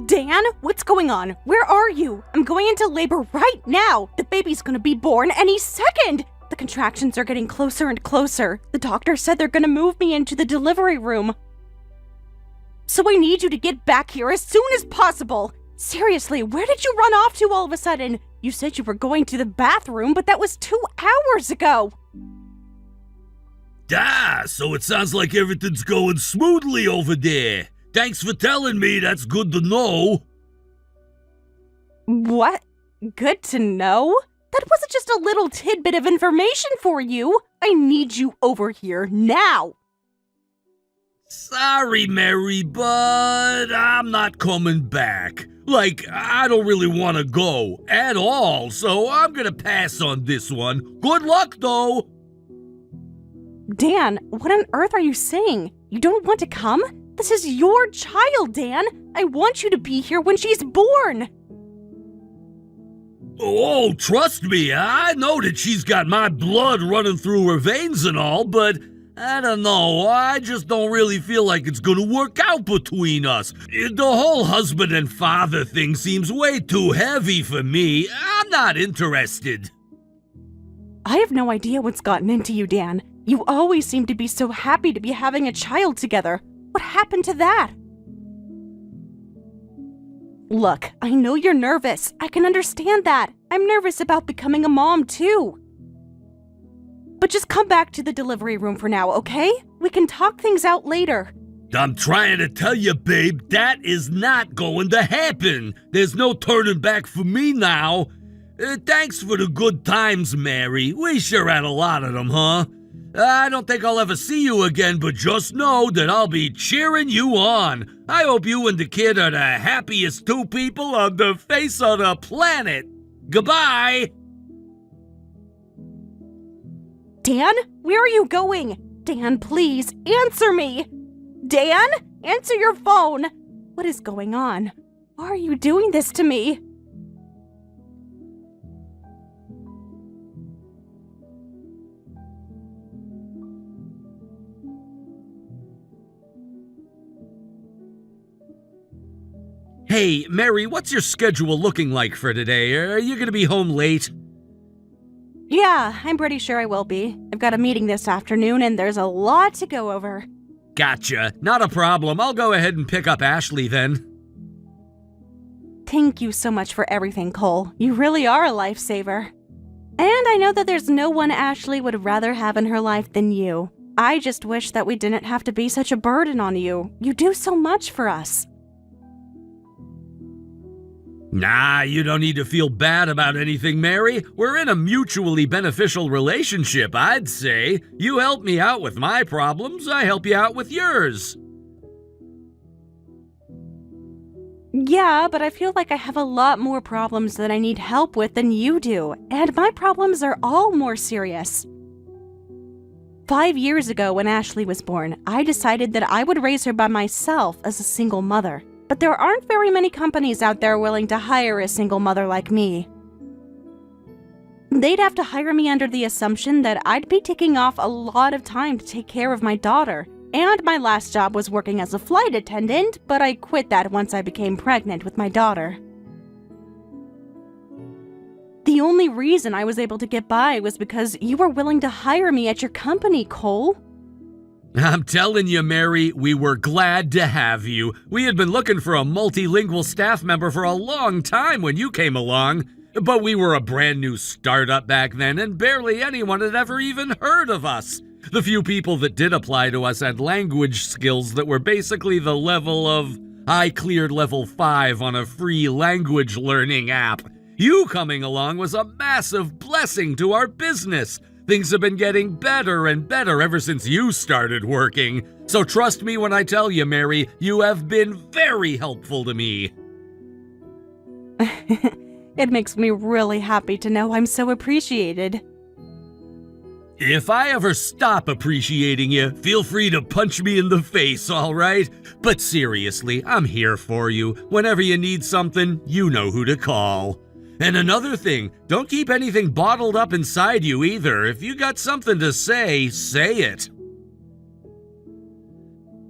Dan, what's going on? Where are you? I'm going into labor right now. The baby's gonna be born any second. The contractions are getting closer and closer. The doctor said they're gonna move me into the delivery room. So I need you to get back here as soon as possible. Seriously, where did you run off to all of a sudden? You said you were going to the bathroom, but that was 2 hours ago. So it sounds like everything's going smoothly over there. Thanks for telling me, that's good to know. What? Good to know? That wasn't just a little tidbit of information for you. I need you over here now. Sorry, Mary, but I'm not coming back. I don't really want to go at all, so I'm gonna pass on this one. Good luck, though. Dan, what on earth are you saying? You don't want to come? This is your child, Dan. I want you to be here when she's born. Oh, trust me, I know that she's got my blood running through her veins and all, but I don't know, I just don't really feel like it's gonna work out between us. The whole husband and father thing seems way too heavy for me. I'm not interested. I have no idea what's gotten into you, Dan. You always seem to be so happy to be having a child together. What happened to that? Look, I know you're nervous. I can understand that. I'm nervous about becoming a mom, too. But just come back to the delivery room for now, okay? We can talk things out later. I'm trying to tell you, babe, that is not going to happen. There's no turning back for me now. Thanks for the good times, Mary. We sure had a lot of them, huh? I don't think I'll ever see you again, but just know that I'll be cheering you on. I hope you and the kid are the happiest 2 people on the face of the planet. Goodbye! Dan, where are you going? Dan, please, answer me! Dan, answer your phone! What is going on? Why are you doing this to me? Hey, Mary, what's your schedule looking like for today? Are you gonna be home late? Yeah, I'm pretty sure I will be. I've got a meeting this afternoon and there's a lot to go over. Gotcha. Not a problem. I'll go ahead and pick up Ashley then. Thank you so much for everything, Cole. You really are a lifesaver. And I know that there's no one Ashley would rather have in her life than you. I just wish that we didn't have to be such a burden on you. You do so much for us. Nah, you don't need to feel bad about anything, Mary. We're in a mutually beneficial relationship, I'd say. You help me out with my problems, I help you out with yours. Yeah, but I feel like I have a lot more problems that I need help with than you do, and my problems are all more serious. 5 years ago, when Ashley was born, I decided that I would raise her by myself as a single mother. But there aren't very many companies out there willing to hire a single mother like me. They'd have to hire me under the assumption that I'd be taking off a lot of time to take care of my daughter. And my last job was working as a flight attendant, but I quit that once I became pregnant with my daughter. The only reason I was able to get by was because you were willing to hire me at your company, Cole. I'm telling you, Mary, we were glad to have you. We had been looking for a multilingual staff member for a long time when you came along. But we were a brand new startup back then, and barely anyone had ever even heard of us. The few people that did apply to us had language skills that were basically the level of, I cleared level 5 on a free language learning app. You coming along was a massive blessing to our business. Things have been getting better and better ever since you started working. So trust me when I tell you, Mary, you have been very helpful to me. It makes me really happy to know I'm so appreciated. If I ever stop appreciating you, feel free to punch me in the face, all right? But seriously, I'm here for you. Whenever you need something, you know who to call. And another thing, don't keep anything bottled up inside you either. If you got something to say, say it.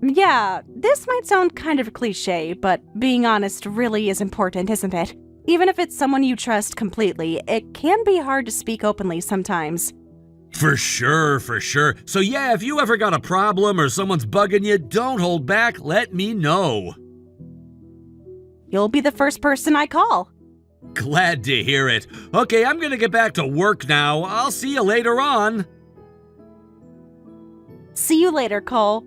Yeah, this might sound kind of cliche, but being honest really is important, isn't it? Even if it's someone you trust completely, it can be hard to speak openly sometimes. For sure, for sure. So yeah, if you ever got a problem or someone's bugging you, don't hold back, let me know. You'll be the first person I call. Glad to hear it. Okay, I'm gonna get back to work now. I'll see you later on. See you later, Cole.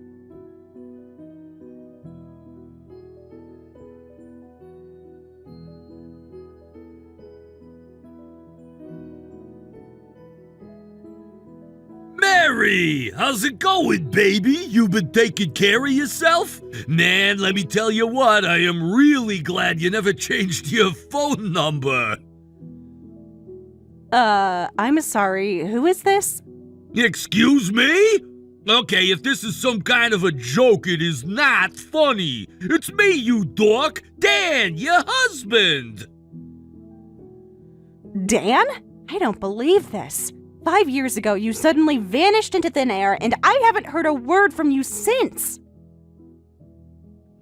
Mary, how's it going, baby? You been taking care of yourself? Man, let me tell you what, I am really glad you never changed your phone number. I'm sorry, who is this? Excuse me? Okay, if this is some kind of a joke, it is not funny. It's me, you dork, Dan, your husband. Dan? I don't believe this. 5 years ago, you suddenly vanished into thin air, and I haven't heard a word from you since.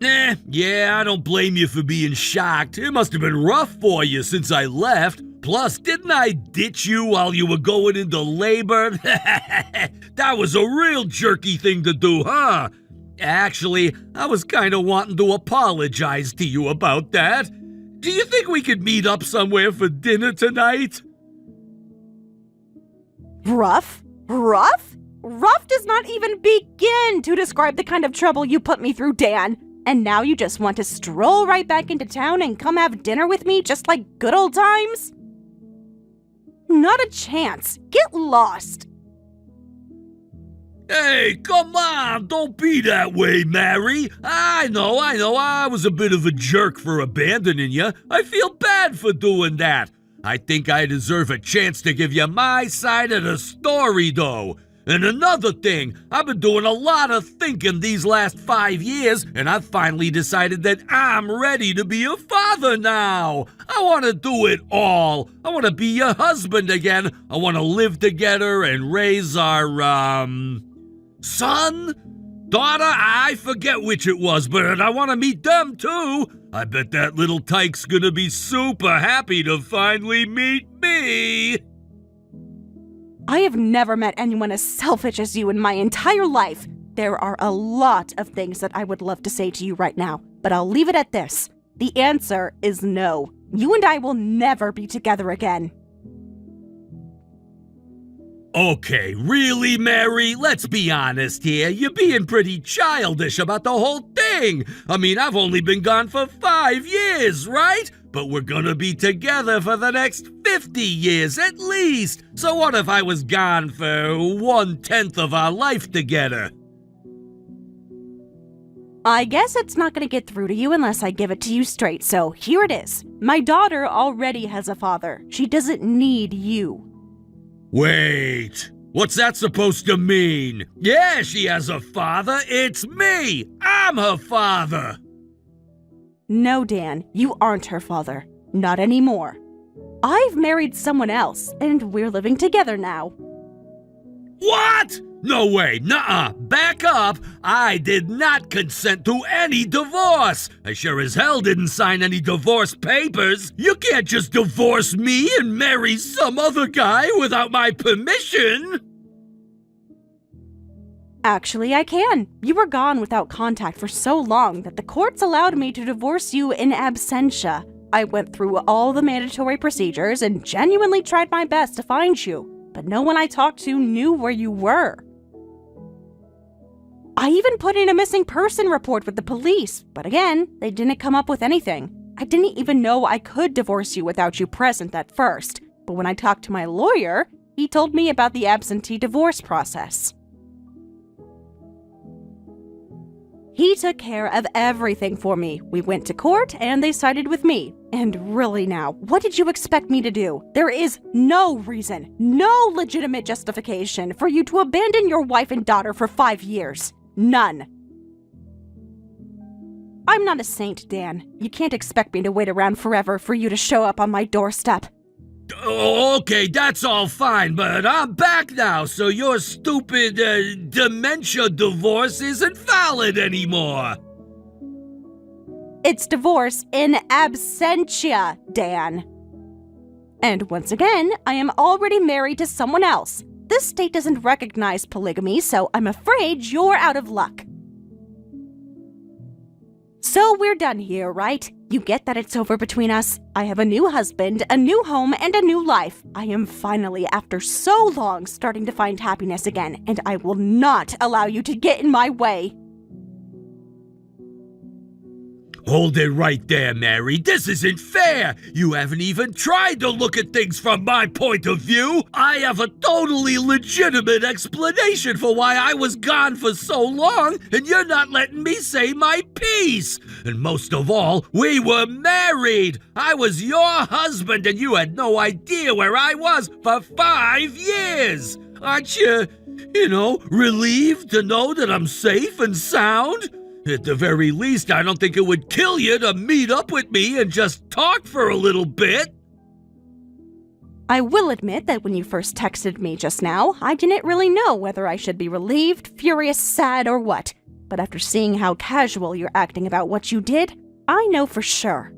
Yeah, I don't blame you for being shocked. It must have been rough for you since I left. Plus, didn't I ditch you while you were going into labor? That was a real jerky thing to do, huh? Actually, I was kind of wanting to apologize to you about that. Do you think we could meet up somewhere for dinner tonight? Rough? Rough? Rough does not even begin to describe the kind of trouble you put me through, Dan. And now you just want to stroll right back into town and come have dinner with me just like good old times? Not a chance. Get lost. Hey, come on, don't be that way, Mary. I know, I was a bit of a jerk for abandoning you. I feel bad for doing that. I think I deserve a chance to give you my side of the story, though. And another thing, I've been doing a lot of thinking these last 5 years, and I've finally decided that I'm ready to be a father now. I want to do it all. I want to be your husband again. I want to live together and raise our, son? Daughter? I forget which it was, but I want to meet them too. I bet that little tyke's gonna be super happy to finally meet me. I have never met anyone as selfish as you in my entire life. There are a lot of things that I would love to say to you right now, but I'll leave it at this. The answer is no. You and I will never be together again. Okay, really, Mary? Let's be honest here. You're being pretty childish about the whole thing. I mean, I've only been gone for 5 years, right? But we're gonna be together for the next 50 years at least. So what if I was gone for 1/10 of our life together? I guess it's not going to get through to you unless I give it to you straight, so here it is. My daughter already has a father. She doesn't need you. Wait, what's that supposed to mean? Yeah, she has a father. It's me. I'm her father. No, Dan, you aren't her father. Not anymore. I've married someone else, and we're living together now. What? No way, nuh-uh, back up. I did not consent to any divorce. I sure as hell didn't sign any divorce papers. You can't just divorce me and marry some other guy without my permission. Actually, I can. You were gone without contact for so long that the courts allowed me to divorce you in absentia. I went through all the mandatory procedures and genuinely tried my best to find you, but no one I talked to knew where you were. I even put in a missing person report with the police, but again, they didn't come up with anything. I didn't even know I could divorce you without you present at first, but when I talked to my lawyer, he told me about the absentee divorce process. He took care of everything for me. We went to court and they sided with me. And really now, what did you expect me to do? There is no reason, no legitimate justification for you to abandon your wife and daughter for 5 years. None. I'm not a saint, Dan. You can't expect me to wait around forever for you to show up on my doorstep. Okay, that's all fine, but I'm back now, so your stupid dementia divorce isn't valid anymore. It's divorce in absentia, Dan. And once again, I am already married to someone else. This state doesn't recognize polygamy, so I'm afraid you're out of luck. So we're done here, right? You get that it's over between us? I have a new husband, a new home, and a new life. I am finally, after so long, starting to find happiness again, and I will not allow you to get in my way. Hold it right there, Mary. This isn't fair. You haven't even tried to look at things from my point of view. I have a totally legitimate explanation for why I was gone for so long, and you're not letting me say my piece. And most of all, we were married. I was your husband, and you had no idea where I was for 5 years. Aren't you, relieved to know that I'm safe and sound? At the very least, I don't think it would kill you to meet up with me and just talk for a little bit. I will admit that when you first texted me just now, I didn't really know whether I should be relieved, furious, sad, or what. But after seeing how casual you're acting about what you did, I know for sure.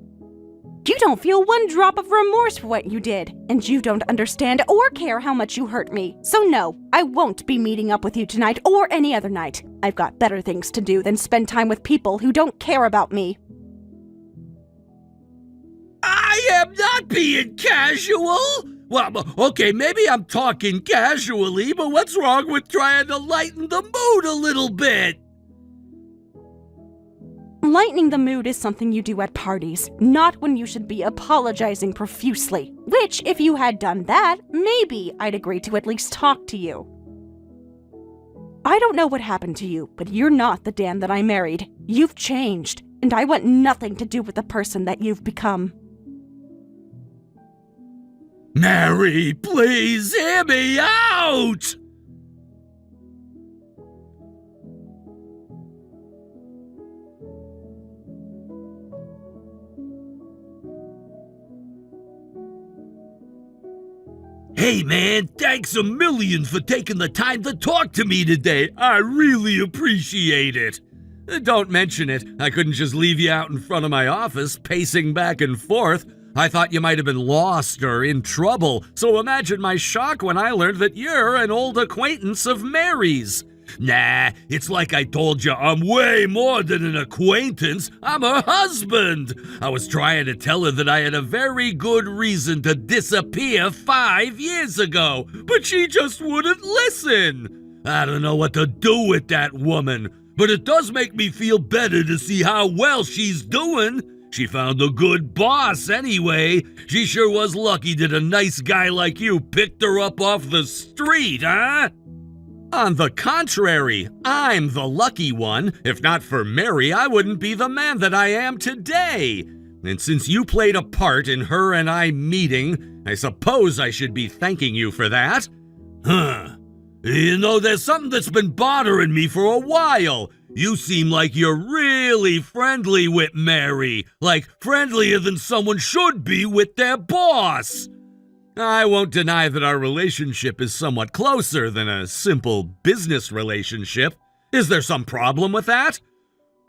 You don't feel one drop of remorse for what you did, and you don't understand or care how much you hurt me. So no, I won't be meeting up with you tonight or any other night. I've got better things to do than spend time with people who don't care about me. I am not being casual. Well, okay, maybe I'm talking casually, but what's wrong with trying to lighten the mood a little bit? Lightening the mood is something you do at parties, not when you should be apologizing profusely. Which, if you had done that, maybe I'd agree to at least talk to you. I don't know what happened to you, but you're not the Dan that I married. You've changed, and I want nothing to do with the person that you've become. Mary, please hear me out! Hey man, thanks a million for taking the time to talk to me today. I really appreciate it. Don't mention it. I couldn't just leave you out in front of my office, pacing back and forth. I thought you might have been lost or in trouble, so imagine my shock when I learned that you're an old acquaintance of Mary's. Nah, it's like I told you, I'm way more than an acquaintance. I'm her husband. I was trying to tell her that I had a very good reason to disappear 5 years ago, but she just wouldn't listen. I don't know what to do with that woman, but it does make me feel better to see how well she's doing. She found a good boss anyway. She sure was lucky that a nice guy like you picked her up off the street, huh? On the contrary, I'm the lucky one. If not for Mary, I wouldn't be the man that I am today. And since you played a part in her and I meeting, I suppose I should be thanking you for that. There's something that's been bothering me for a while. You seem like you're really friendly with Mary, like friendlier than someone should be with their boss. I won't deny that our relationship is somewhat closer than a simple business relationship. Is there some problem with that?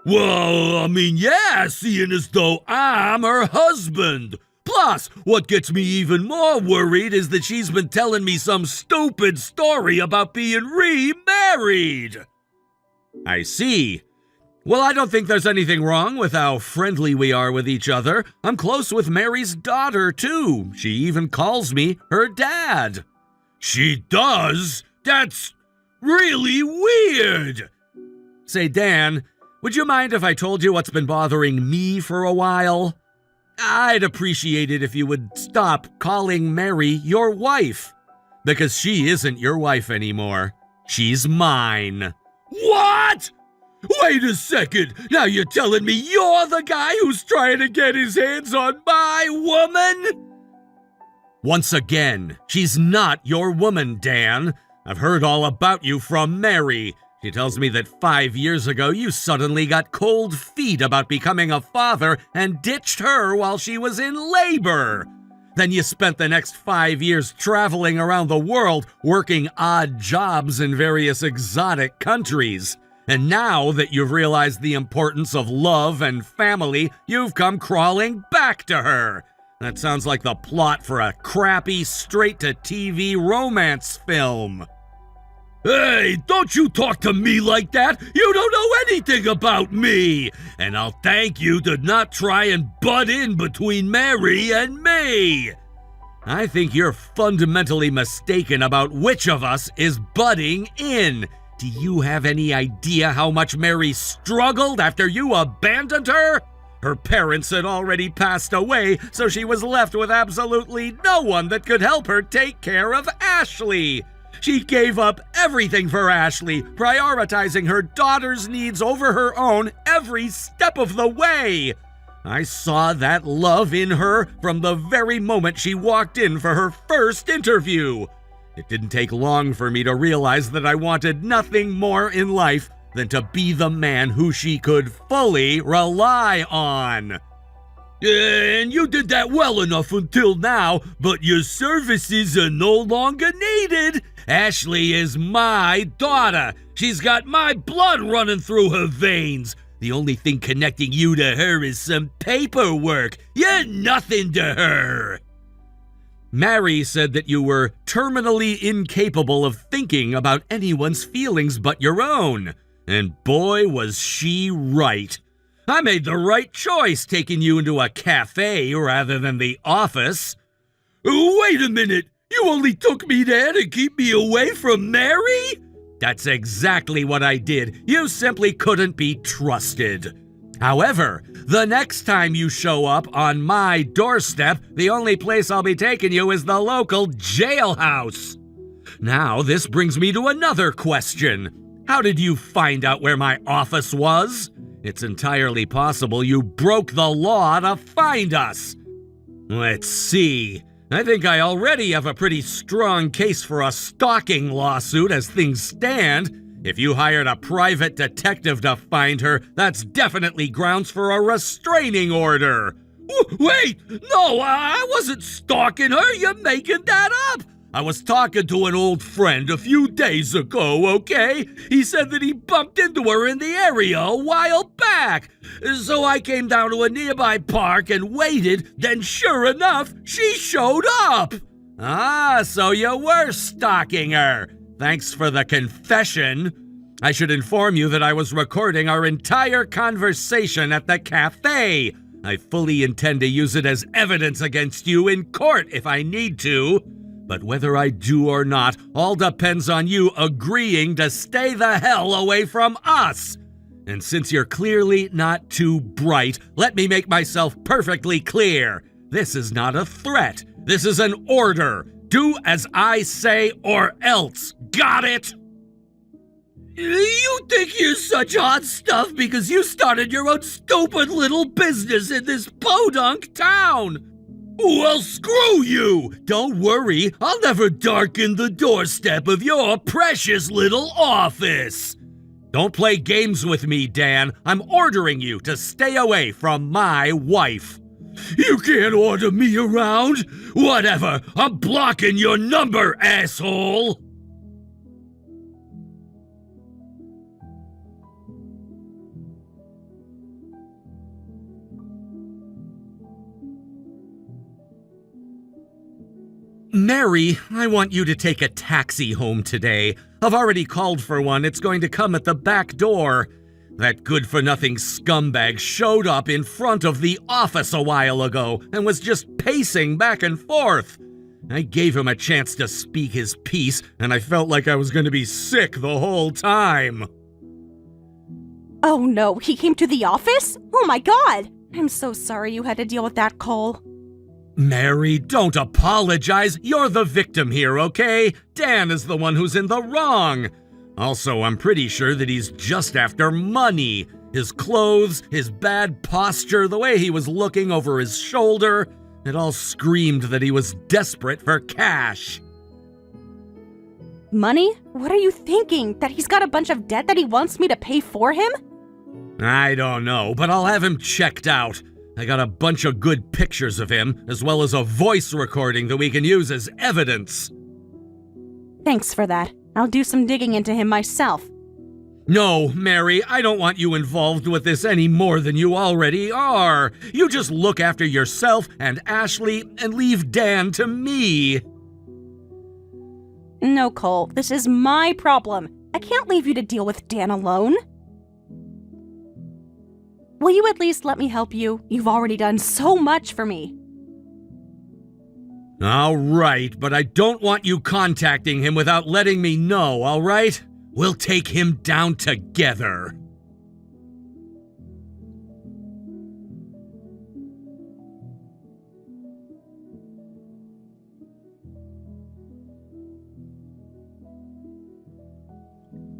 Well, yeah, seeing as though I'm her husband. Plus, what gets me even more worried is that she's been telling me some stupid story about being remarried. I see. Well, I don't think there's anything wrong with how friendly we are with each other. I'm close with Mary's daughter, too. She even calls me her dad. She does? That's really weird. Say, Dan, would you mind if I told you what's been bothering me for a while? I'd appreciate it if you would stop calling Mary your wife. Because she isn't your wife anymore. She's mine. What? Wait a second. Now you're telling me you're the guy who's trying to get his hands on my woman? Once again, she's not your woman, Dan. I've heard all about you from Mary. She tells me that 5 years ago you suddenly got cold feet about becoming a father and ditched her while she was in labor. Then you spent the next 5 years traveling around the world, working odd jobs in various exotic countries. And now that you've realized the importance of love and family, you've come crawling back to her. That sounds like the plot for a crappy, straight-to-TV romance film. Hey, don't you talk to me like that! You don't know anything about me! And I'll thank you to not try and butt in between Mary and me! I think you're fundamentally mistaken about which of us is butting in. Do you have any idea how much Mary struggled after you abandoned her? Her parents had already passed away, so she was left with absolutely no one that could help her take care of Ashley. She gave up everything for Ashley, prioritizing her daughter's needs over her own every step of the way. I saw that love in her from the very moment she walked in for her first interview. It didn't take long for me to realize that I wanted nothing more in life than to be the man who she could fully rely on. And you did that well enough until now, but your services are no longer needed. Ashley is my daughter. She's got my blood running through her veins. The only thing connecting you to her is some paperwork. You're nothing to her. Mary said that you were terminally incapable of thinking about anyone's feelings but your own. And boy, was she right. I made the right choice taking you into a cafe rather than the office. Wait a minute! You only took me there to keep me away from Mary? That's exactly what I did. You simply couldn't be trusted. However, the next time you show up on my doorstep, the only place I'll be taking you is the local jailhouse. Now, this brings me to another question. How did you find out where my office was? It's entirely possible you broke the law to find us. Let's see. I think I already have a pretty strong case for a stalking lawsuit as things stand. If you hired a private detective to find her, that's definitely grounds for a restraining order. Wait! No, I wasn't stalking her. You're making that up. I was talking to an old friend a few days ago, okay? He said that he bumped into her in the area a while back. So I came down to a nearby park and waited, then sure enough, she showed up. Ah, so you were stalking her. Thanks for the confession. I should inform you that I was recording our entire conversation at the cafe. I fully intend to use it as evidence against you in court if I need to. But whether I do or not, all depends on you agreeing to stay the hell away from us. And since you're clearly not too bright, let me make myself perfectly clear. This is not a threat. This is an order. Do as I say or else. Got it? You think you're such hot stuff because you started your own stupid little business in this podunk town. Well, screw you! Don't worry, I'll never darken the doorstep of your precious little office. Don't play games with me, Dan. I'm ordering you to stay away from my wife. You can't order me around. Whatever, I'm blocking your number, asshole. Mary, I want you to take a taxi home today. I've already called for one. It's going to come at the back door. That good-for-nothing scumbag showed up in front of the office a while ago and was just pacing back and forth. I gave him a chance to speak his piece, and I felt like I was going to be sick the whole time. Oh no, he came to the office? Oh my god! I'm so sorry you had to deal with that, Cole. Mary, don't apologize. You're the victim here, okay? Dan is the one who's in the wrong. Also, I'm pretty sure that he's just after money. His clothes, his bad posture, the way he was looking over his shoulder, it all screamed that he was desperate for cash. Money? What are you thinking? That he's got a bunch of debt that he wants me to pay for him? I don't know, but I'll have him checked out. I got a bunch of good pictures of him, as well as a voice recording that we can use as evidence. Thanks for that. I'll do some digging into him myself. No, Mary, I don't want you involved with this any more than you already are. You just look after yourself and Ashley and leave Dan to me. No, Cole, this is my problem. I can't leave you to deal with Dan alone. Will you at least let me help you? You've already done so much for me. All right, but I don't want you contacting him without letting me know, all right? We'll take him down together.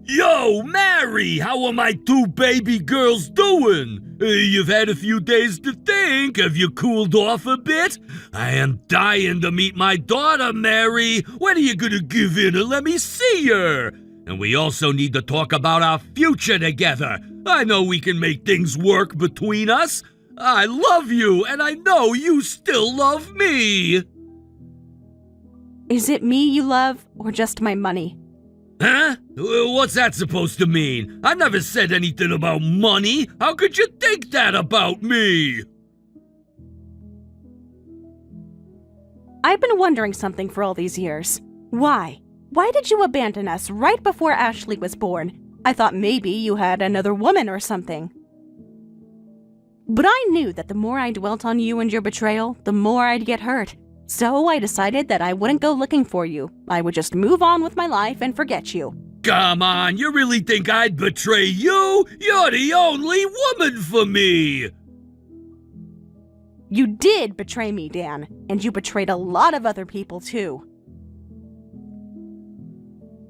Yo, Mary, how are my two baby girls doing? You've had a few days to think. Have you cooled off a bit? I am dying to meet my daughter, Mary. When are you gonna give in and let me see her? And we also need to talk about our future together. I know we can make things work between us. I love you, and I know you still love me. Is it me you love, or just my money? Huh? What's that supposed to mean? I never said anything about money. How could you think that about me? I've been wondering something for all these years. Why? Why did you abandon us right before Ashley was born? I thought maybe you had another woman or something. But I knew that the more I dwelt on you and your betrayal, the more I'd get hurt. So I decided that I wouldn't go looking for you. I would just move on with my life and forget you. Come on, you really think I'd betray you? You're the only woman for me! You did betray me, Dan, and you betrayed a lot of other people too.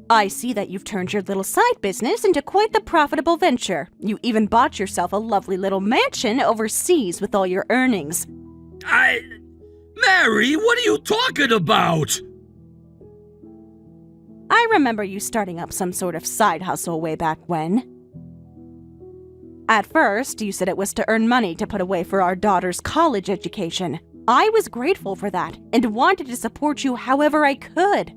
I see that you've turned your little side business into quite the profitable venture. You even bought yourself a lovely little mansion overseas with all your earnings. Mary, what are you talking about? I remember you starting up some sort of side hustle way back when. At first, you said it was to earn money to put away for our daughter's college education. I was grateful for that and wanted to support you however I could.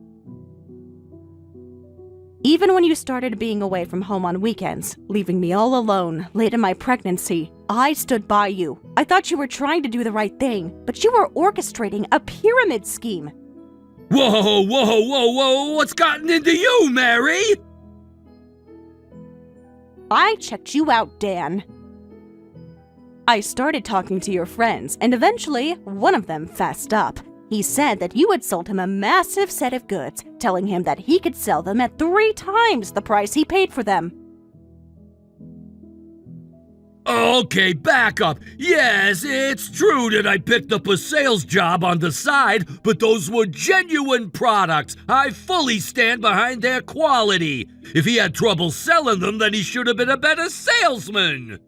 Even when you started being away from home on weekends, leaving me all alone late in my pregnancy, I stood by you. I thought you were trying to do the right thing, but you were orchestrating a pyramid scheme. Whoa, what's gotten into you, Mary? I checked you out, Dan. I started talking to your friends, and eventually, one of them fessed up. He said that you had sold him a massive set of goods, telling him that he could sell them at 3 times the price he paid for them. Okay, back up. Yes, it's true that I picked up a sales job on the side, but those were genuine products. I fully stand behind their quality. If he had trouble selling them, then he should have been a better salesman.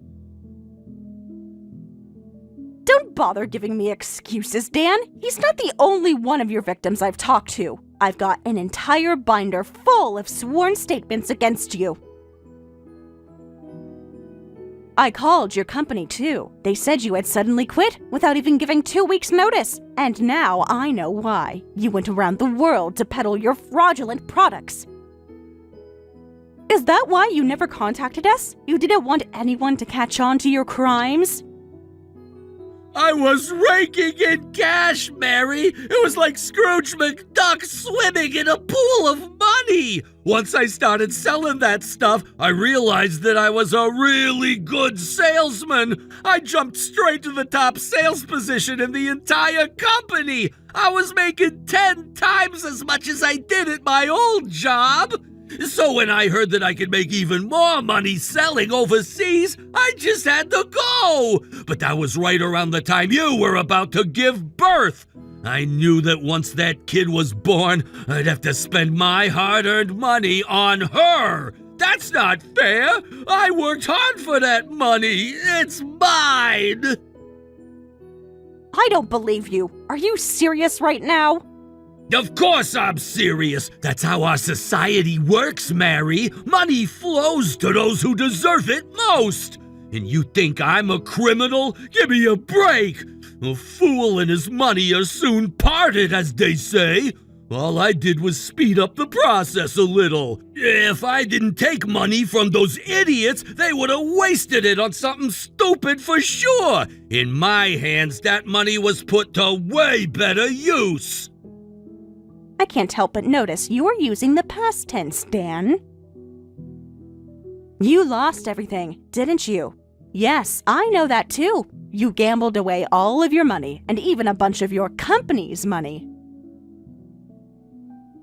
Don't bother giving me excuses, Dan. He's not the only one of your victims I've talked to. I've got an entire binder full of sworn statements against you. I called your company, too. They said you had suddenly quit without even giving 2 weeks' notice. And now I know why. You went around the world to peddle your fraudulent products. Is that why you never contacted us? You didn't want anyone to catch on to your crimes? I was raking in cash, Mary. It was like Scrooge McDuck swimming in a pool of money. Once I started selling that stuff, I realized that I was a really good salesman. I jumped straight to the top sales position in the entire company. I was making 10 times as much as I did at my old job. So when I heard that I could make even more money selling overseas, I just had to go. But that was right around the time you were about to give birth. I knew that once that kid was born, I'd have to spend my hard-earned money on her. That's not fair. I worked hard for that money. It's mine. I don't believe you. Are you serious right now? Of course I'm serious. That's how our society works, Mary. Money flows to those who deserve it most. And you think I'm a criminal? Give me a break! A fool and his money are soon parted, as they say. All I did was speed up the process a little. If I didn't take money from those idiots, they would have wasted it on something stupid for sure. In my hands, that money was put to way better use. I can't help but notice you are using the past tense, Dan. You lost everything, didn't you? Yes, I know that too. You gambled away all of your money, and even a bunch of your company's money.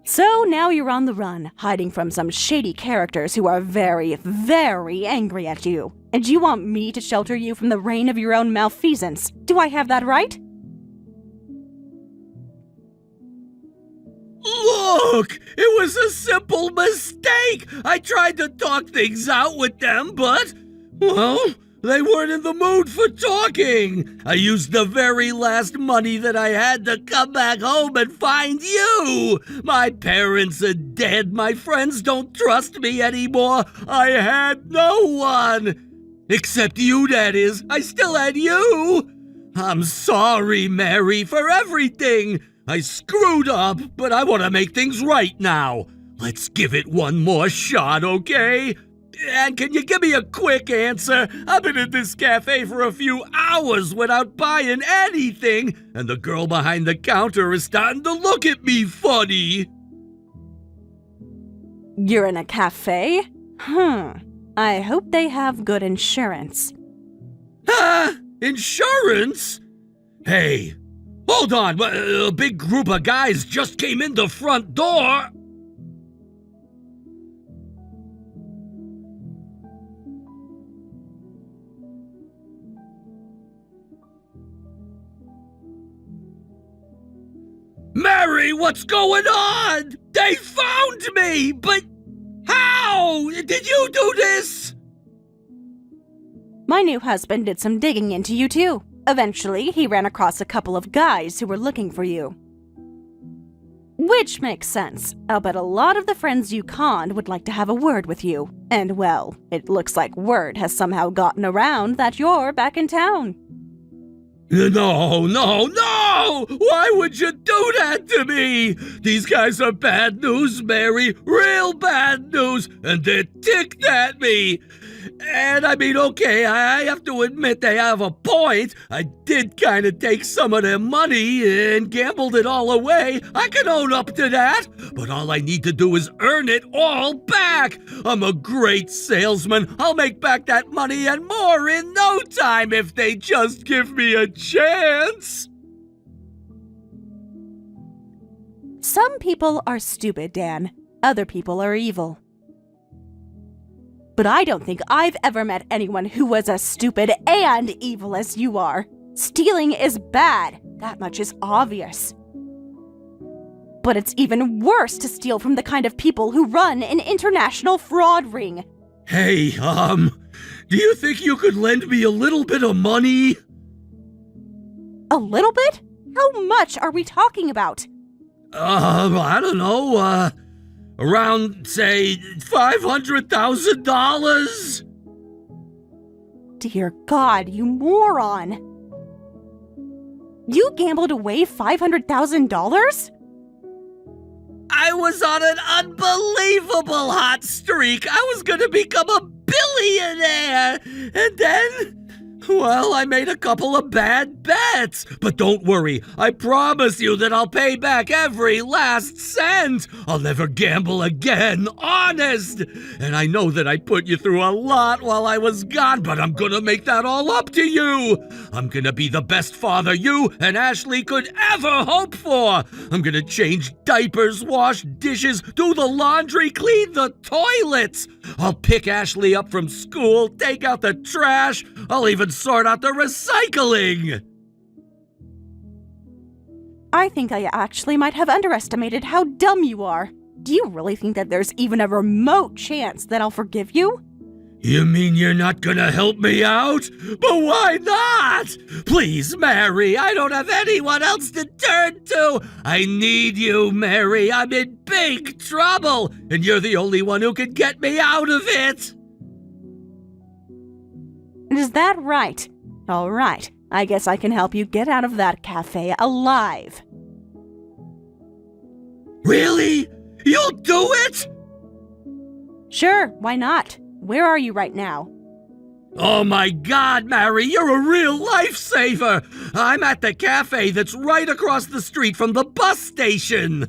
So now you're on the run, hiding from some shady characters who are very, very angry at you. And you want me to shelter you from the rain of your own malfeasance. Do I have that right? Look! It was a simple mistake! I tried to talk things out with them, but, well, they weren't in the mood for talking. I used the very last money that I had to come back home and find you. My parents are dead. My friends don't trust me anymore. I had no one. Except you, that is. I still had you. I'm sorry, Mary, for everything. I screwed up, but I want to make things right now. Let's give it one more shot, okay? And can you give me a quick answer? I've been in this cafe for a few hours without buying anything, and the girl behind the counter is starting to look at me funny. You're in a cafe? I hope they have good insurance. Huh? Insurance? Hey, hold on. A big group of guys just came in the front door. Mary, what's going on? They found me, but how? Did you do this? My new husband did some digging into you too. Eventually, he ran across a couple of guys who were looking for you. Which makes sense. I'll bet a lot of the friends you conned would like to have a word with you. And well, it looks like word has somehow gotten around that you're back in town. No! Why would you do that to me? These guys are bad news, Mary. Real bad news. And they're ticked at me. And I mean, okay, I have to admit they have a point. I did kind of take some of their money and gambled it all away. I can own up to that. But all I need to do is earn it all back. I'm a great salesman. I'll make back that money and more in no time if they just give me a chance. Some people are stupid, Dan. Other people are evil. But I don't think I've ever met anyone who was as stupid and evil as you are. Stealing is bad. That much is obvious. But it's even worse to steal from the kind of people who run an international fraud ring. Hey, do you think you could lend me a little bit of money? A little bit? How much are we talking about? I don't know, around, say, $500,000? Dear God, you moron! You gambled away $500,000? I was on an unbelievable hot streak. I was gonna become a billionaire. And then, well, I made a couple of bad bets. But don't worry, I promise you that I'll pay back every last cent. I'll never gamble again, honest. And I know that I put you through a lot while I was gone, but I'm gonna make that all up to you. I'm gonna be the best father you and Ashley could ever hope for. I'm gonna change diapers, wash dishes, do the laundry, clean the toilets. I'll pick Ashley up from school, take out the trash. I'll even sort out the recycling. I think I actually might have underestimated how dumb you are. Do you really think that there's even a remote chance that I'll forgive you? You mean you're not gonna help me out? But why not? Please, Mary, I don't have anyone else to turn to. I need you, Mary. I'm in big trouble, and you're the only one who can get me out of it. Is that right? All right, I guess I can help you get out of that cafe alive. Really? You'll do it? Sure, why not? Where are you right now? Oh my God, Mary, you're a real lifesaver! I'm at the cafe that's right across the street from the bus station!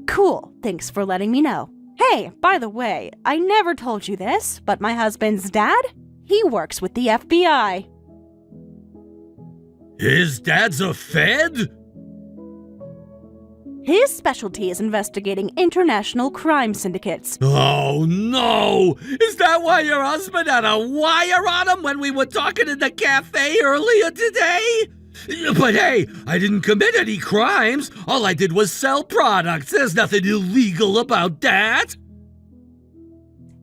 Cool, thanks for letting me know. Hey, by the way, I never told you this, but my husband's dad? He works with the FBI. His dad's a Fed? His specialty is investigating international crime syndicates. Oh no! Is that why your husband had a wire on him when we were talking in the cafe earlier today? But hey, I didn't commit any crimes. All I did was sell products. There's nothing illegal about that.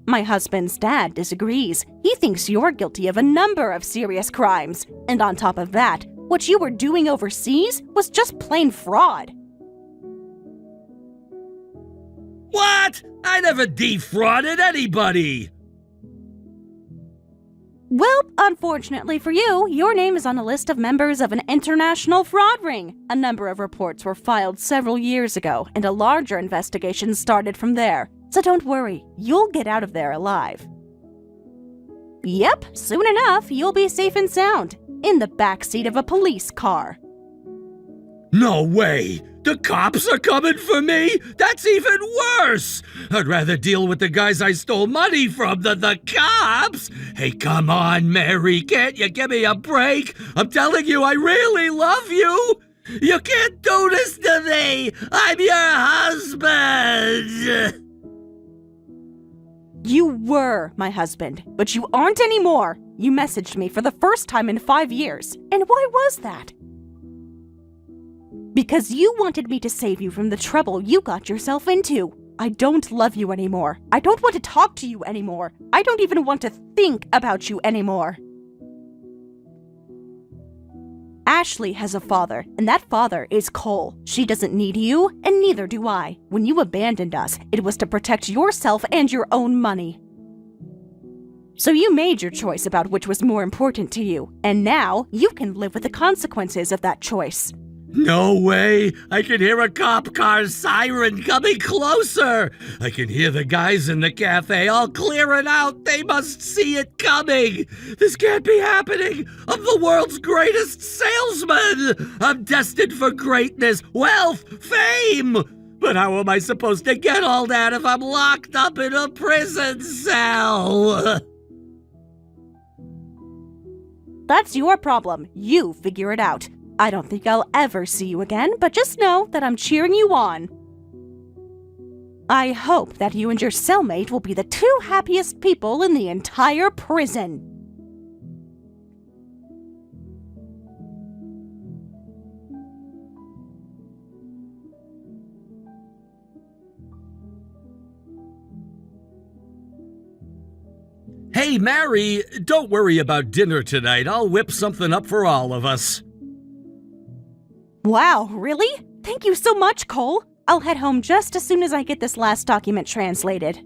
My husband's dad disagrees. He thinks you're guilty of a number of serious crimes. And on top of that, what you were doing overseas was just plain fraud. What? I never defrauded anybody. Well, unfortunately for you, your name is on a list of members of an international fraud ring. A number of reports were filed several years ago, and a larger investigation started from there. So don't worry, you'll get out of there alive. Yep, soon enough, you'll be safe and sound, in the backseat of a police car. No way! The cops are coming for me? That's even worse! I'd rather deal with the guys I stole money from than the cops! Hey, come on, Mary, can't you give me a break? I'm telling you, I really love you! You can't do this to me! I'm your husband! You were my husband, but you aren't anymore. You messaged me for the first time in 5 years. And why was that? Because you wanted me to save you from the trouble you got yourself into. I don't love you anymore. I don't want to talk to you anymore. I don't even want to think about you anymore. Ashley has a father, and that father is Cole. She doesn't need you, and neither do I. When you abandoned us, it was to protect yourself and your own money. So you made your choice about which was more important to you, and now you can live with the consequences of that choice. No way! I can hear a cop car's siren coming closer! I can hear the guys in the cafe all clearing out! They must see it coming! This can't be happening! I'm the world's greatest salesman! I'm destined for greatness, wealth, fame! But how am I supposed to get all that if I'm locked up in a prison cell? That's your problem. You figure it out. I don't think I'll ever see you again, but just know that I'm cheering you on. I hope that you and your cellmate will be the two happiest people in the entire prison. Hey, Mary, don't worry about dinner tonight. I'll whip something up for all of us. Wow, really? Thank you so much, Cole. I'll head home just as soon as I get this last document translated.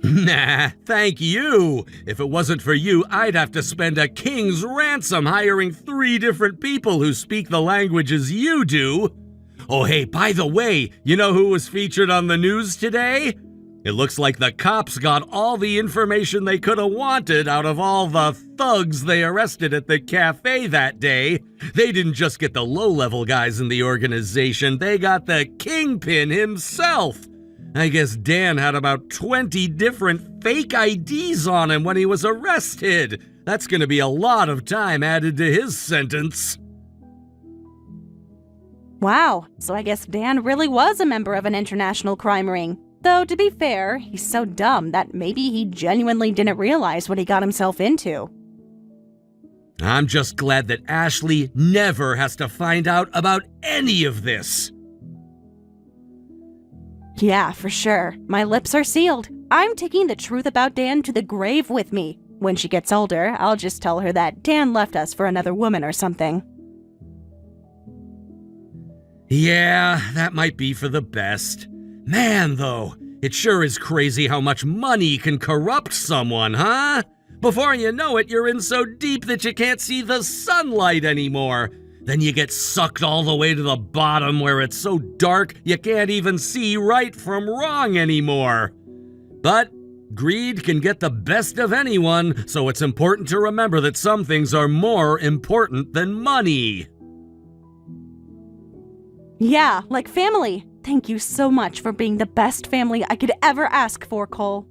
Nah, thank you. If it wasn't for you, I'd have to spend a king's ransom hiring 3 different people who speak the languages you do. Oh, hey, by the way, you know who was featured on the news today? It looks like the cops got all the information they could have wanted out of all the thugs they arrested at the cafe that day. They didn't just get the low-level guys in the organization, they got the kingpin himself. I guess Dan had about 20 different fake IDs on him when he was arrested. That's gonna be a lot of time added to his sentence. Wow, so I guess Dan really was a member of an international crime ring. Though, to be fair, he's so dumb that maybe he genuinely didn't realize what he got himself into. I'm just glad that Ashley never has to find out about any of this. Yeah, for sure. My lips are sealed. I'm taking the truth about Dan to the grave with me. When she gets older, I'll just tell her that Dan left us for another woman or something. Yeah, that might be for the best. Man, though, It sure is crazy how much money can corrupt someone, huh? Before you know it, you're in so deep that you can't see the sunlight anymore. Then you get sucked all the way to the bottom where it's so dark you can't even see right from wrong anymore. But greed can get the best of anyone, so it's important to remember that some things are more important than money. Yeah, like family. Thank you so much for being the best family I could ever ask for, Cole.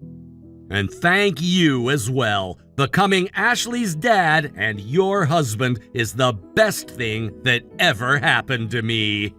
And thank you as well. Becoming Ashley's dad and your husband is the best thing that ever happened to me.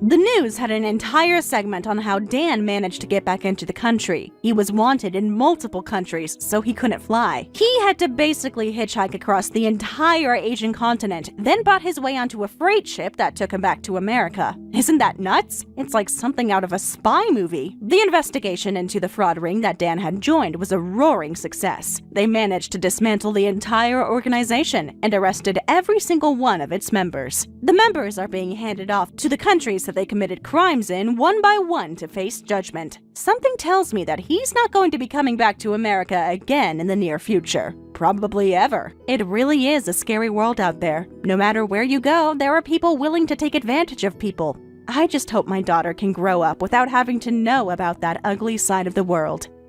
The news had an entire segment on how Dan managed to get back into the country. He was wanted in multiple countries, so he couldn't fly. He had to basically hitchhike across the entire Asian continent, then bought his way onto a freight ship that took him back to America. Isn't that nuts? It's like something out of a spy movie. The investigation into the fraud ring that Dan had joined was a roaring success. They managed to dismantle the entire organization and arrested every single one of its members. The members are being handed off to the countries that they committed crimes in one by one to face judgment. Something tells me that he's not going to be coming back to America again in the near future. Probably ever. It really is a scary world out there. No matter where you go, there are people willing to take advantage of people. I just hope my daughter can grow up without having to know about that ugly side of the world.